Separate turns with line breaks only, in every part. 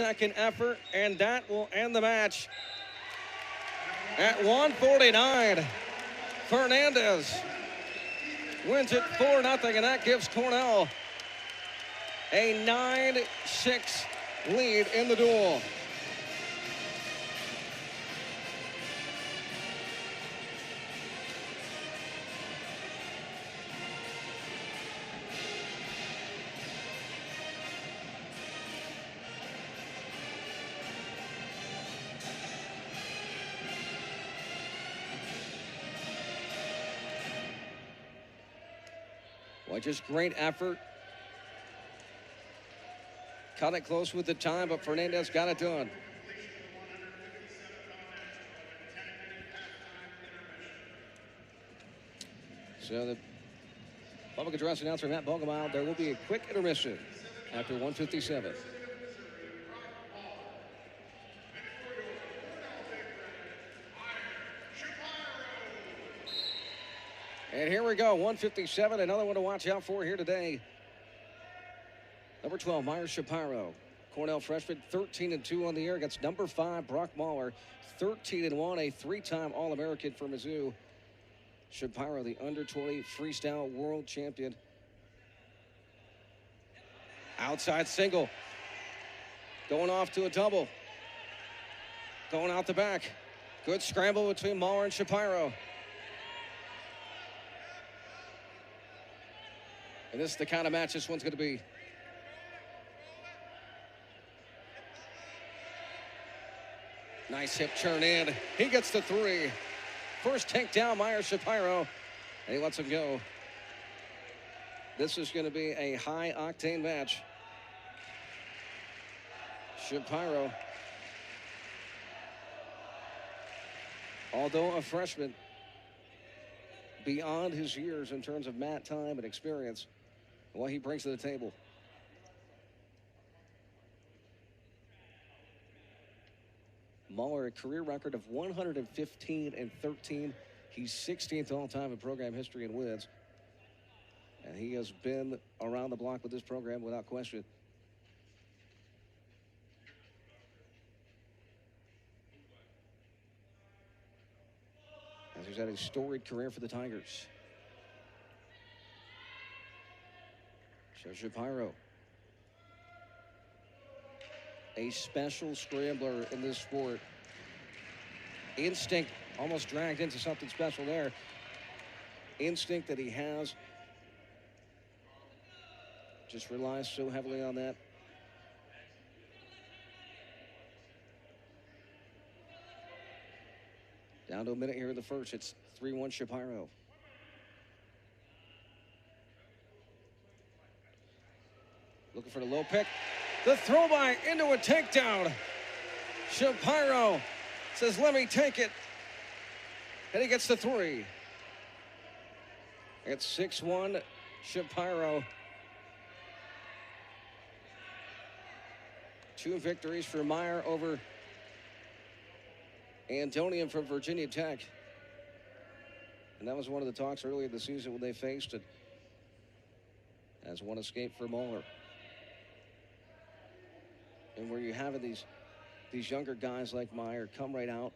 Second effort, and that will end the match. At 149, Fernandez wins it 4-0, and that gives Cornell a 9-6 lead in the duel. Well, just great effort. Cut it close with the time, but Fernandez got it done. So the public address announcer, Matt Bogemeyer, there will be a quick intermission after 157. And here we go, 157, another one to watch out for here today. Number 12, Meyer Shapiro. Cornell freshman, 13-2 on the year against number 5, Brock Mauller, 13-1, a three-time All-American for MIZZ. Shapiro, the under-20 freestyle world champion. Outside single. Going off to a double. Going out the back. Good scramble between Mauller and Shapiro. And this is the kind of match this one's going to be. Nice hip turn in. He gets the 3. First takedown, Meyer Shapiro, and he lets him go. This is going to be a high-octane match. Shapiro, although a freshman, beyond his years in terms of mat time and experience, what he brings to the table. Mauller, a career record of 115-13. He's 16th all-time in program history in wins. And he has been around the block with this program without question. As he's had a storied career for the Tigers. So Shapiro, a special scrambler in this sport. Instinct, almost dragged into something special there. Instinct that he has. Just relies so heavily on that. Down to a minute here in the first. It's 3-1 Shapiro. Looking for the low pick. The throw by into a takedown. Shapiro says, let me take it. And he gets the 3. It's 6-1 Shapiro. 2 victories for Meyer over Antonian from Virginia Tech. And that was one of the talks early in the season when they faced it. As one escape for Mauller. And where you have these younger guys like Meyer come right out,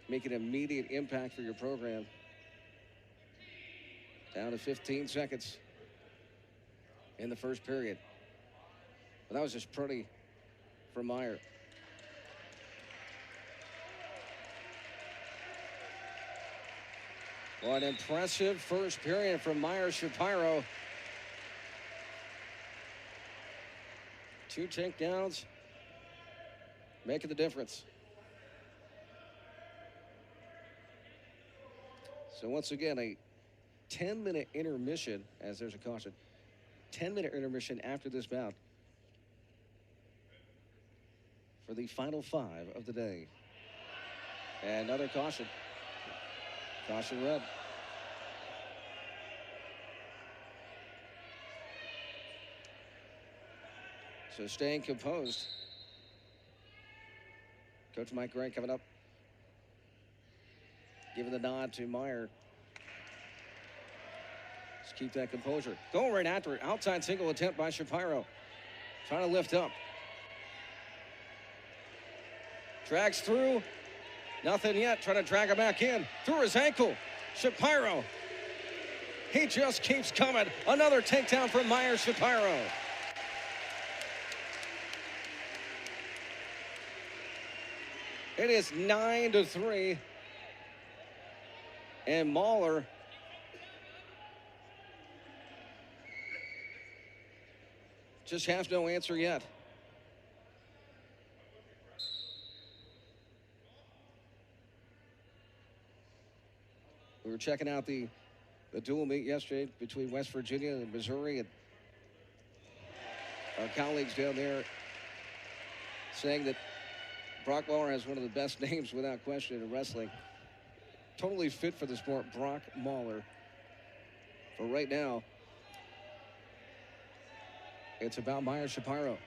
make an immediate impact for your program. Down to 15 seconds in the first period. But that was just pretty for Meyer. Well, an impressive first period from Meyer Shapiro. 2 takedowns, making the difference. So once again, a 10-minute intermission, as there's a caution. 10-minute intermission after this bout for the final 5 of the day. And another caution. Caution red. So staying composed. Coach Mike Gray coming up. Giving the nod to Meyer. Just keep that composure. Going right after it. Outside single attempt by Shapiro. Trying to lift up. Drags through. Nothing yet. Trying to drag him back in. Through his ankle. Shapiro. He just keeps coming. Another takedown from Meyer Shapiro. It is 9-3. And Mauller just has no answer yet. We were checking out the dual meet yesterday between West Virginia and Missouri, and our colleagues down there saying that Brock Mauller has one of the best names without question in wrestling. Totally fit for the sport, Brock Mauller. But right now, it's about Meyer Shapiro.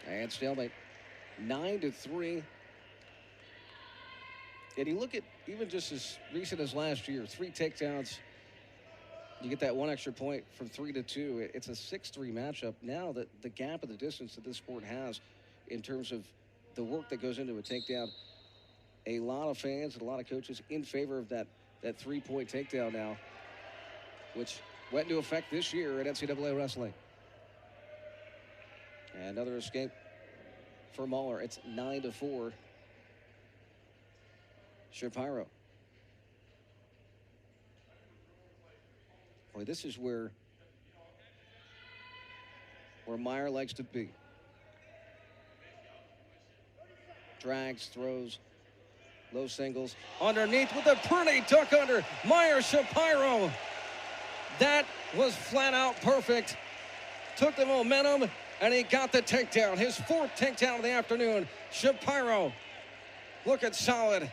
And stalemate, 9-3. And you look at even just as recent as last year, 3 takedowns. You get that 1 extra point from 3-2. It's a 6-3 matchup. Now that the gap of the distance that this sport has in terms of the work that goes into a takedown, a lot of fans and a lot of coaches in favor of that 3-point takedown now, which went into effect this year at NCAA wrestling. And another escape for Mauller. It's 9-4. Shapiro. Boy, this is where Meyer likes to be. Drags, throws, low singles. Underneath with a pretty duck under. Meyer Shapiro. That was flat out perfect. Took the momentum, and he got the takedown. His 4th takedown of the afternoon. Shapiro looking solid.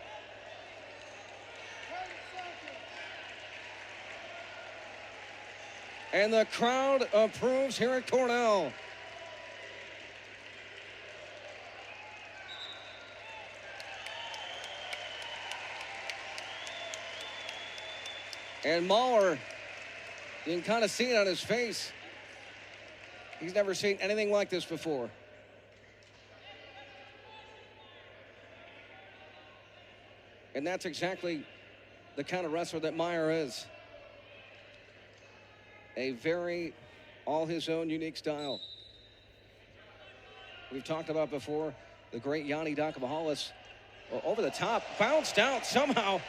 And the crowd approves here at Cornell. And Mauller, you can kind of see it on his face. He's never seen anything like this before. And that's exactly the kind of wrestler that Meyer is. A very all his own unique style. We've talked about before the great Yanni Dakabahalis. Over the top, bounced out somehow.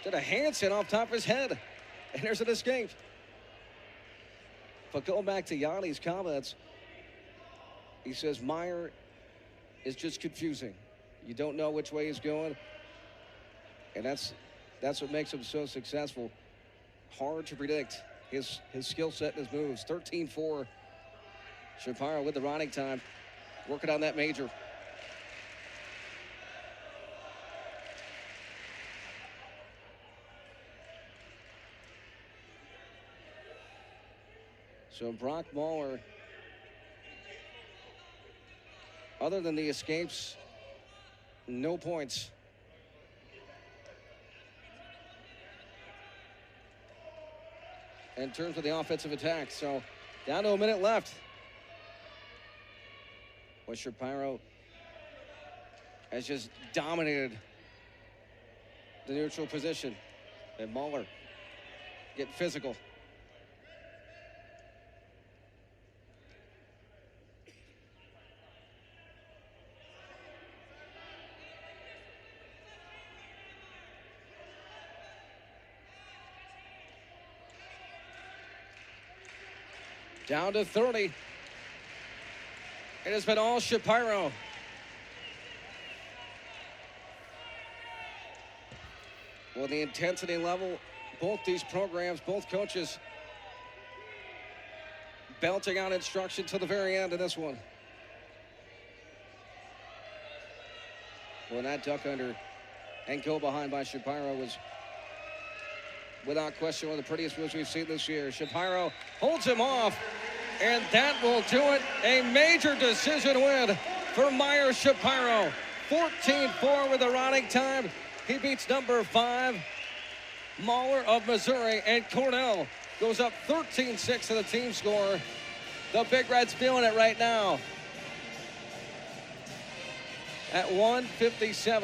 Did a handstand off top of his head. And there's an escape. But going back to Yanni's comments, he says Meyer is just confusing. You don't know which way he's going. And that's what makes him so successful. Hard to predict his skill set and his moves. 13-4. Shapiro with the riding time. Working on that major. So Brock Mauller, other than the escapes, no points. In terms of the offensive attack. So down to a minute left. Well, Shapiro has just dominated the neutral position. And Mauller get physical. Down to 30. It has been all Shapiro. Well, the intensity level, both these programs, both coaches belting out instruction to the very end of this one. Well, that duck under and go behind by Shapiro was without question one of the prettiest moves we've seen this year. Shapiro holds him off, and that will do it. A major decision win for Meyer Shapiro. 14-4 with the riding time. He beats number 5 Mauller of Missouri, and Cornell goes up 13-6 to the team score. The Big Red's feeling it right now at 157.